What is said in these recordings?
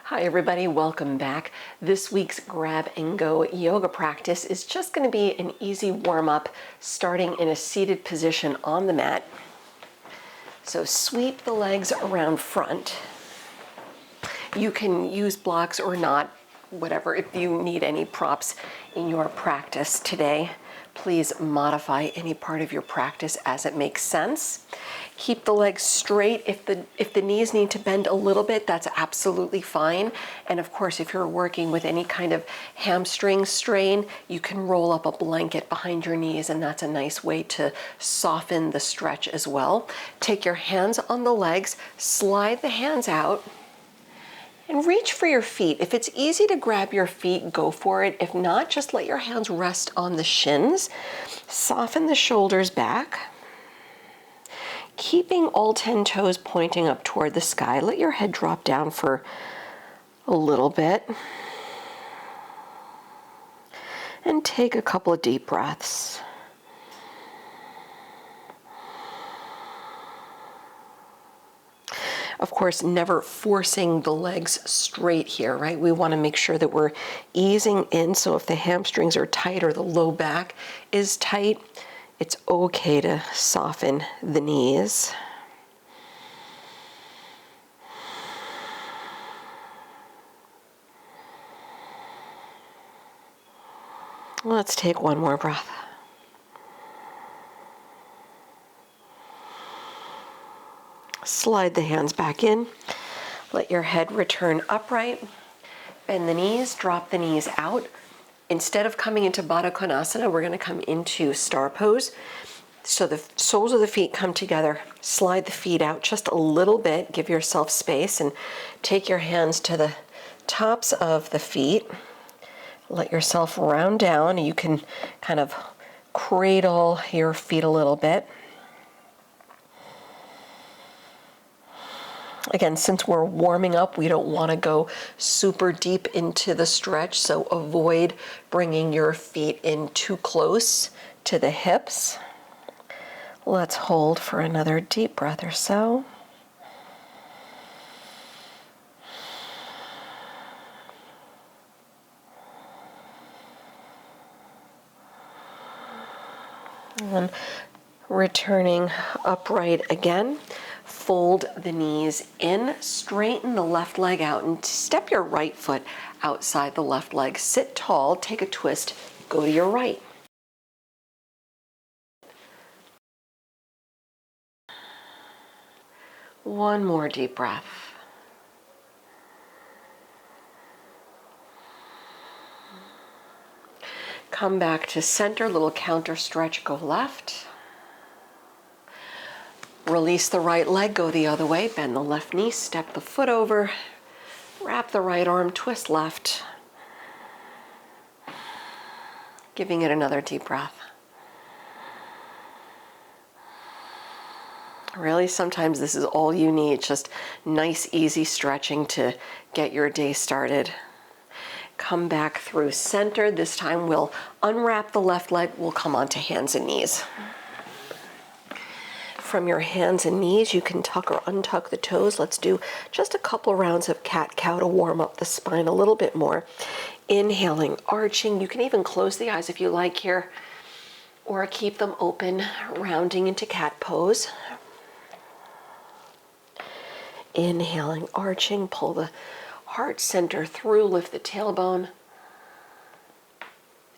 Hi everybody, welcome back. This week's Grab and Go yoga practice is just going to be an easy warm-up starting in a seated position on the mat. So sweep the legs around front. You can use blocks or not, whatever. If you need any props in your practice today, please modify any part of your practice as it makes sense. Keep the legs straight. If the knees need to bend a little bit, that's absolutely fine. And of course, if you're working with any kind of hamstring strain, you can roll up a blanket behind your knees, and that's a nice way to soften the stretch as well. Take your hands on the legs, slide the hands out, and reach for your feet. If it's easy to grab your feet, go for it. If not, just let your hands rest on the shins. Soften the shoulders back. Keeping all 10 toes pointing up toward the sky. Let your head drop down for a little bit. And take a couple of deep breaths. Of course, never forcing the legs straight here, right? We want to make sure that we're easing in. So if the hamstrings are tight or the low back is tight, it's okay to soften the knees. Let's take one more breath. Slide the hands back in. Let your head return upright. Bend the knees, drop the knees out. Instead of coming into Baddha Konasana, we're going to come into Star Pose. So the soles of the feet come together. Slide the feet out just a little bit. Give yourself space and take your hands to the tops of the feet. Let yourself round down. You can kind of cradle your feet a little bit. Again, since we're warming up, we don't want to go super deep into the stretch, so avoid bringing your feet in too close to the hips. Let's hold for another deep breath or so. And returning upright again. Fold the knees in, straighten the left leg out, and step your right foot outside the left leg. Sit tall, take a twist, go to your right. One more deep breath. Come back to center, little counter stretch, go left. Release the right leg, go the other way, bend the left knee, step the foot over, wrap the right arm, twist left. Giving it another deep breath. Really, sometimes this is all you need, just nice, easy stretching to get your day started. Come back through center. This time we'll unwrap the left leg, we'll come onto hands and knees. From your hands and knees, you can tuck or untuck the toes. Let's do just a couple rounds of cat-cow to warm up the spine a little bit more. Inhaling, arching. You can even close the eyes if you like here, or keep them open, rounding into cat pose. Inhaling, arching, pull the heart center through, lift the tailbone.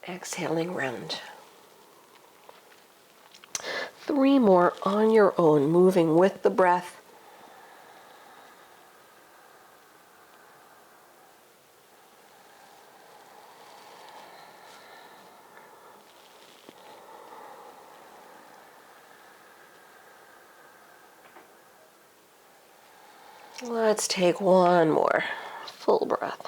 Exhaling, round. 3 more on your own, moving with the breath. Let's take one more full breath.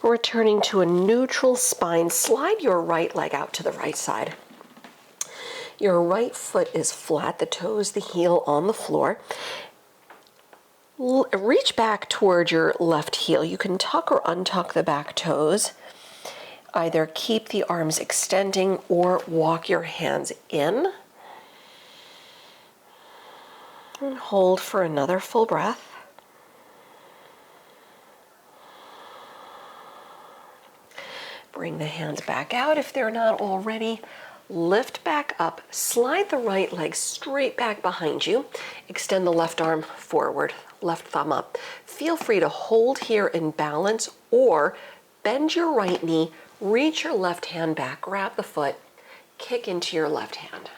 Returning to a neutral spine, slide your right leg out to the right side. Your right foot is flat, the toes, the heel on the floor. Reach back toward your left heel. You can tuck or untuck the back toes. Either keep the arms extending or walk your hands in. And hold for another full breath. Bring the hands back out if they're not already. Lift back up, slide the right leg straight back behind you. Extend the left arm forward, left thumb up. Feel free to hold here in balance or bend your right knee, reach your left hand back, grab the foot, kick into your left hand.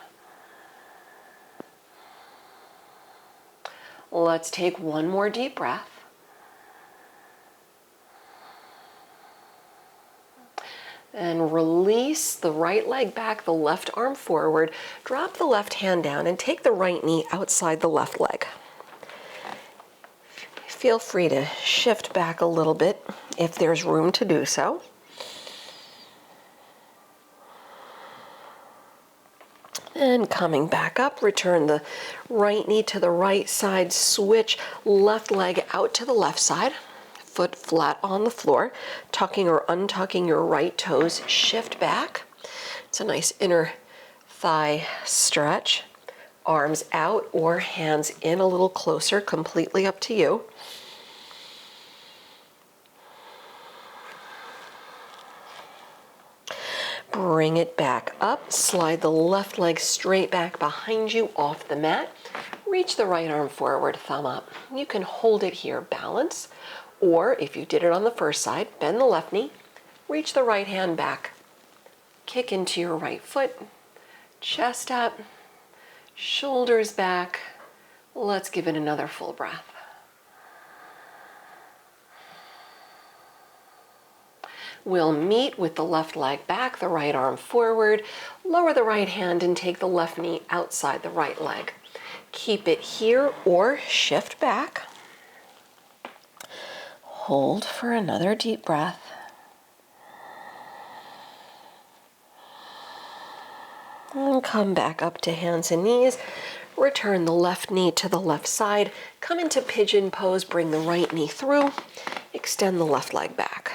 Let's take one more deep breath. And release the right leg back, the left arm forward. Drop the left hand down and take the right knee outside the left leg. Feel free to shift back a little bit if there's room to do so. And coming back up, return the right knee to the right side, switch left leg out to the left side. Foot flat on the floor, tucking or untucking your right toes, shift back. It's a nice inner thigh stretch. Arms out or hands in a little closer, completely up to you. Bring it back up, slide the left leg straight back behind you off the mat. Reach the right arm forward, thumb up. You can hold it here, balance. Or if you did it on the first side, bend the left knee, reach the right hand back, kick into your right foot, chest up, shoulders back. Let's give it another full breath. We'll meet with the left leg back, the right arm forward, lower the right hand and take the left knee outside the right leg. Keep it here or shift back. Hold for another deep breath. And come back up to hands and knees. Return the left knee to the left side. Come into pigeon pose, bring the right knee through. Extend the left leg back.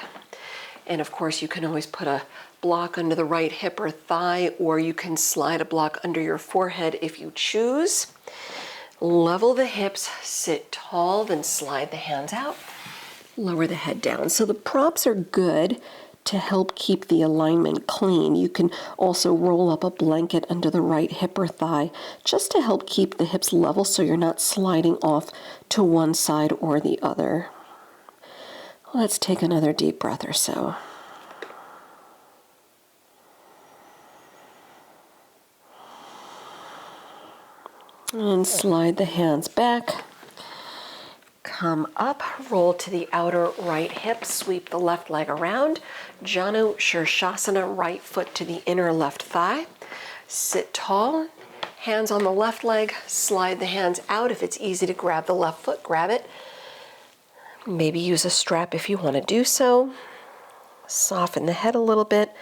And of course, you can always put a block under the right hip or thigh, or you can slide a block under your forehead if you choose. Level the hips, sit tall, then slide the hands out. Lower the head down. So the props are good to help keep the alignment clean. You can also roll up a blanket under the right hip or thigh just to help keep the hips level so you're not sliding off to one side or the other. Let's take another deep breath or so. And slide the hands back. Come up, roll to the outer right hip, sweep the left leg around. Janu Shirshasana, right foot to the inner left thigh. Sit tall, hands on the left leg, slide the hands out. If it's easy to grab the left foot, grab it. Maybe use a strap if you want to do so. Soften the head a little bit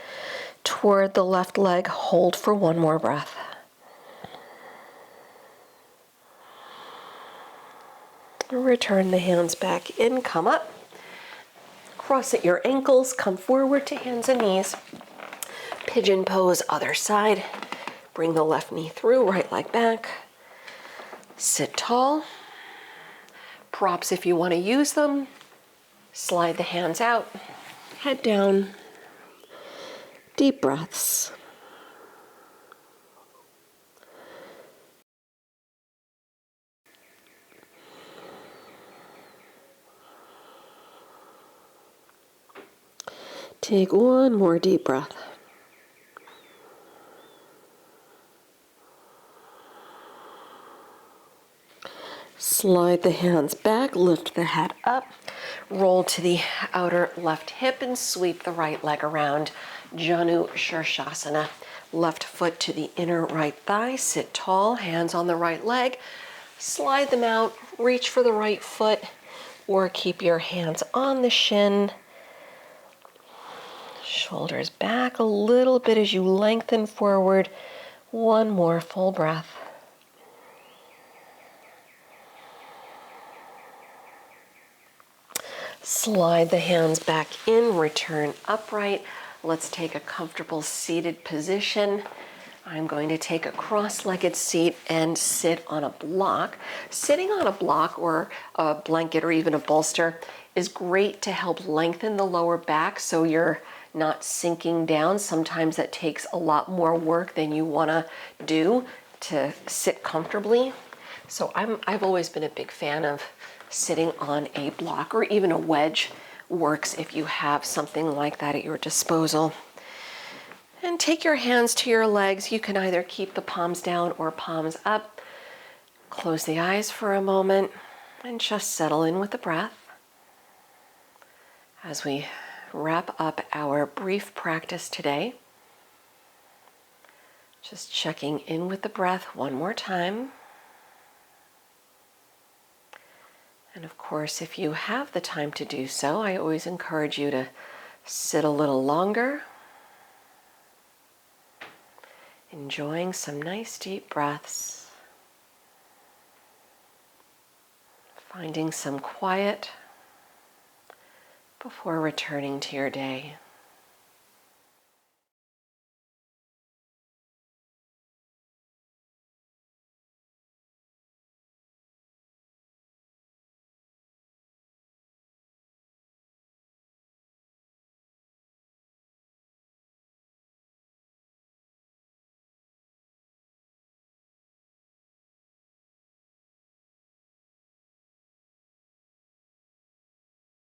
toward the left leg. Hold for one more breath. Return the hands back in, come up. Cross at your ankles, come forward to hands and knees. Pigeon pose, other side. Bring the left knee through, right leg back. Sit tall. Props if you want to use them. Slide the hands out, head down. Deep breaths. Take one more deep breath. Slide the hands back, lift the head up, roll to the outer left hip and sweep the right leg around. Janu Shirshasana. Left foot to the inner right thigh, sit tall, hands on the right leg. Slide them out, reach for the right foot, or keep your hands on the shin. Shoulders back a little bit as you lengthen forward. One more full breath. Slide the hands back in, return upright. Let's take a comfortable seated position. I'm going to take a cross-legged seat and sit on a block. Sitting on a block or a blanket or even a bolster is great to help lengthen the lower back so you're not sinking down. Sometimes that takes a lot more work than you want to do to sit comfortably. So I've always been a big fan of sitting on a block, or even a wedge works if you have something like that at your disposal. And take your hands to your legs. You can either keep the palms down or palms up. Close the eyes for a moment and just settle in with the breath. As we wrap up our brief practice today, just checking in with the breath one more time. And of course, if you have the time to do so, I always encourage you to sit a little longer, enjoying some nice deep breaths, finding some quiet before returning to your day.